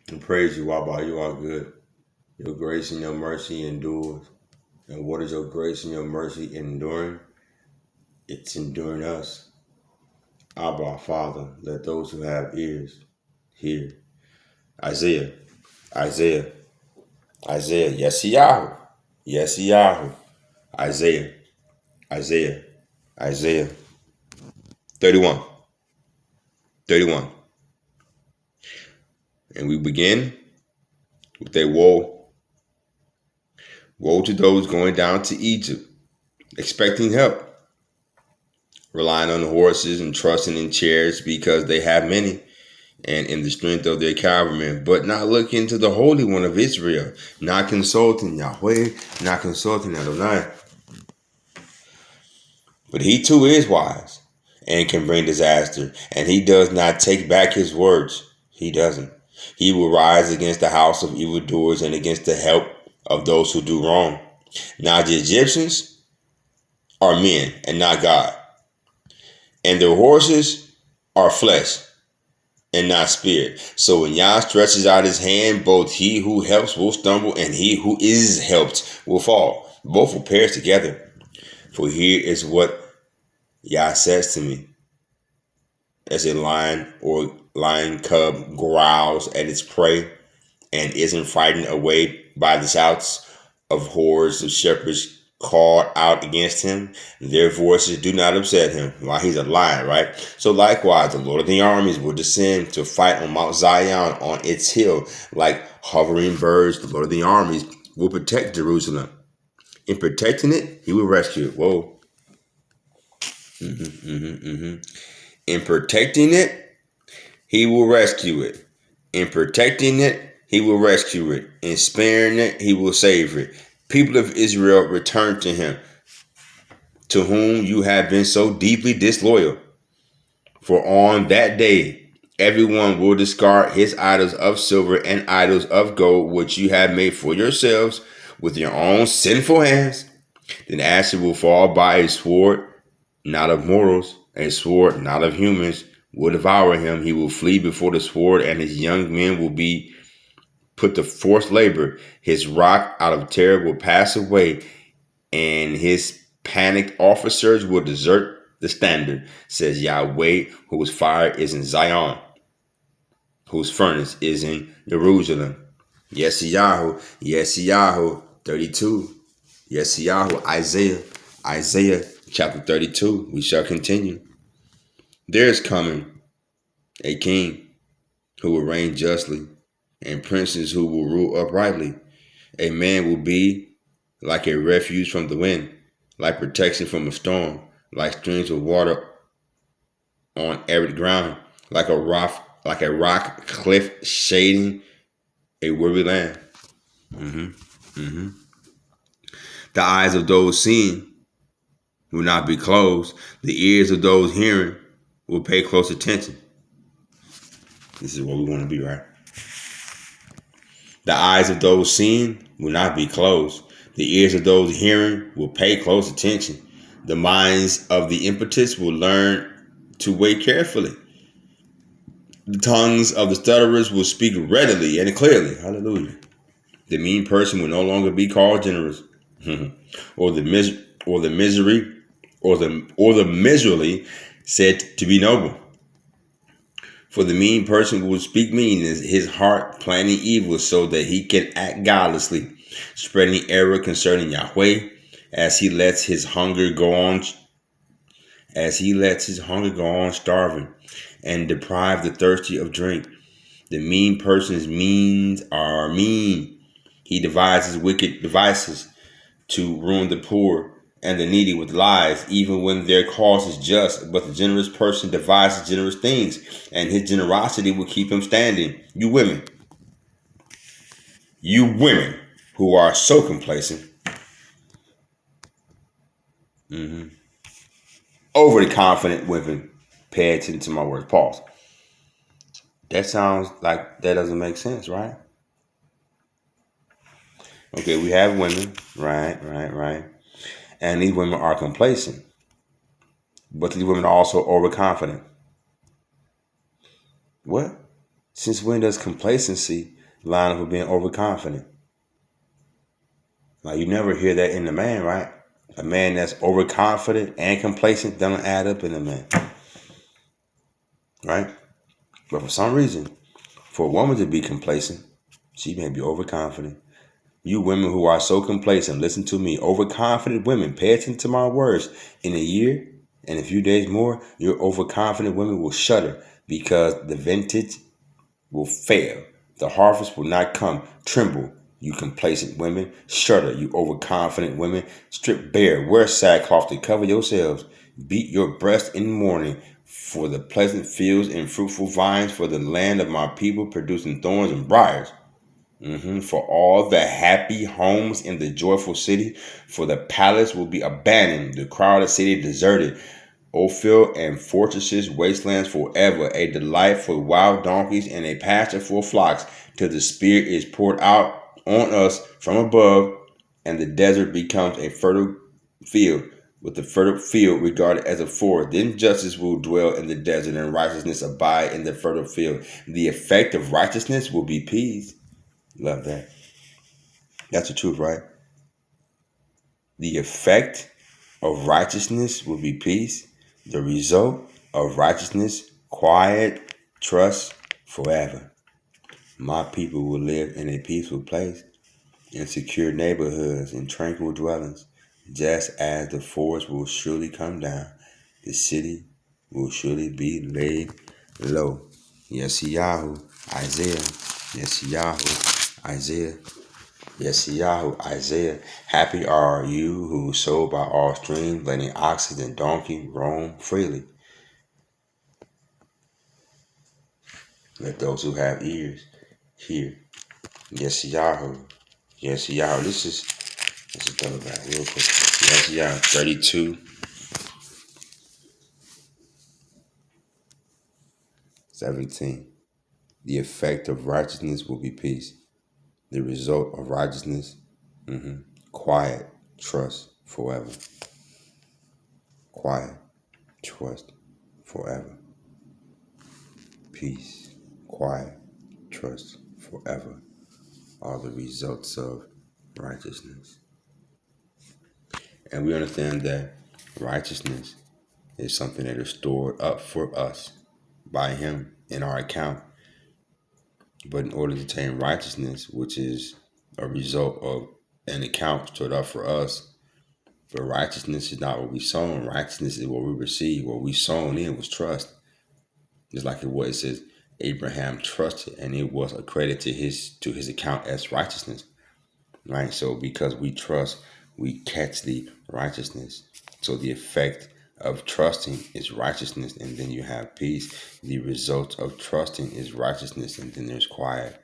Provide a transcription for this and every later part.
And praise you, Abba. You are good. Your grace and your mercy endures. And what is your grace and your mercy enduring? It's enduring us. Abba, Father, let those who have ears hear. Isaiah, Isaiah, Isaiah, yes, Yahoo. Yes, Yahoo. Isaiah, Isaiah, Isaiah 31, 31. And we begin with a woe. Woe to those going down to Egypt, expecting help, relying on horses and trusting in chariots because they have many, and in the strength of their cavalrymen, but not looking to the Holy One of Israel, not consulting Yahweh, not consulting Adonai. But he too is wise and can bring disaster, and he does not take back his words. He doesn't. He will rise against the house of evildoers and against the help of those who do wrong. Now the Egyptians are men and not God, and their horses are flesh and not spirit. So when Yah stretches out his hand, both he who helps will stumble and he who is helped will fall. Both will perish together. For here is what Yah says to me. As a lion or lion cub growls at its prey and isn't frightened away by the shouts of hordes of shepherds called out against him, their voices do not upset him. While he's a lion, right? So likewise, the Lord of the armies will descend to fight on Mount Zion on its hill. Like hovering birds, the Lord of the armies will protect Jerusalem. In protecting it, he will rescue it. Whoa. In protecting it, he will rescue it. In protecting it, he will rescue it. In sparing it, he will save it. People of Israel, return to him, to whom you have been so deeply disloyal. For on that day, everyone will discard his idols of silver and idols of gold, which you have made for yourselves with your own sinful hands. Then Asher will fall by a sword, not of mortals, a sword not of humans, will devour him. He will flee before the sword, and his young men will be put to forced labor. His rock out of terror will pass away, and his panicked officers will desert the standard, says Yahweh, whose fire is in Zion, whose furnace is in Jerusalem. Yes, Yahweh. Yes, Yahweh. 32. Yes, Yahweh. Isaiah chapter 32. We shall continue. There is coming a king who will reign justly, and princes who will rule uprightly. A man will be like a refuge from the wind, like protection from a storm, like streams of water on arid ground, like a rock cliff shading a weary land. The eyes of those seeing will not be closed. The ears of those hearing will pay close attention. This is what we want to be, right? The eyes of those seeing will not be closed. The ears of those hearing will pay close attention. The minds of the impetus will learn to wait carefully. The tongues of the stutterers will speak readily and clearly. Hallelujah. The mean person will no longer be called generous, or the miserly said to be noble. For the mean person will speak mean in his heart, planning evil so that he can act godlessly, spreading error concerning Yahweh, as he lets his hunger go on starving, and deprive the thirsty of drink. The mean person's means are mean. He devises wicked devices to ruin the poor and the needy with lies, even when their cause is just. But the generous person devises generous things, and his generosity will keep him standing. You women who are so complacent, overly confident women, pay attention to my words. Pause. That sounds like that doesn't make sense, right? Okay, we have women, right. And these women are complacent. But these women are also overconfident. What? Since when does complacency line up with being overconfident. Like, you never hear that in the man, right? A man that's overconfident and complacent doesn't add up in a man, right? But for some reason, for a woman to be complacent, she may be overconfident. You women who are so complacent, listen to me. Overconfident women, pay attention to my words. In a year and a few days more, your overconfident women will shudder because the vintage will fail. The harvest will not come. Tremble, you complacent women. Shudder, you overconfident women. Strip bare, wear sackcloth to cover yourselves. Beat your breast in mourning for the pleasant fields and fruitful vines, for the land of my people producing thorns and briars. For all the happy homes in the joyful city, for the palace will be abandoned, the crowded city deserted. Ophel and fortresses, wastelands forever, a delight for wild donkeys and a pasture for flocks, till the Spirit is poured out on us from above, and the desert becomes a fertile field, with the fertile field regarded as a forest. Then justice will dwell in the desert, and righteousness abide in the fertile field. The effect of righteousness will be peace. Love that. That's the truth, right? The effect of righteousness will be peace. The result of righteousness, quiet, trust forever. My people will live in a peaceful place, in secure neighborhoods, in tranquil dwellings, just as the forest will surely come down. The city will surely be laid low. Yes, Yahoo, Isaiah. Yes, Yahoo, Isaiah. Yes, Yahoo, Isaiah. Happy are you who sow by all streams, letting oxen and donkey roam freely. Let those who have ears hear. Yes, Yahoo. Yes, Yahoo. Let's double back real quick. Yes, Yahoo. 32:17. The effect of righteousness will be peace. The result of righteousness, quiet, trust forever. Quiet, trust forever. Peace, quiet, trust forever are the results of righteousness. And we understand that righteousness is something that is stored up for us by Him in our account. But in order to attain righteousness, which is a result of an account stored up for us, but righteousness is not what we sown. Righteousness is what we receive. What we sown in was trust. Just like it says, Abraham trusted, and it was accredited to his account as righteousness. Right? So because we trust, we catch the righteousness. So the effect of trusting is righteousness, and then you have peace. The result of trusting is righteousness, and then there's quiet.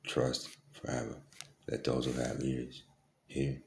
Trust forever. Let those who have ears hear.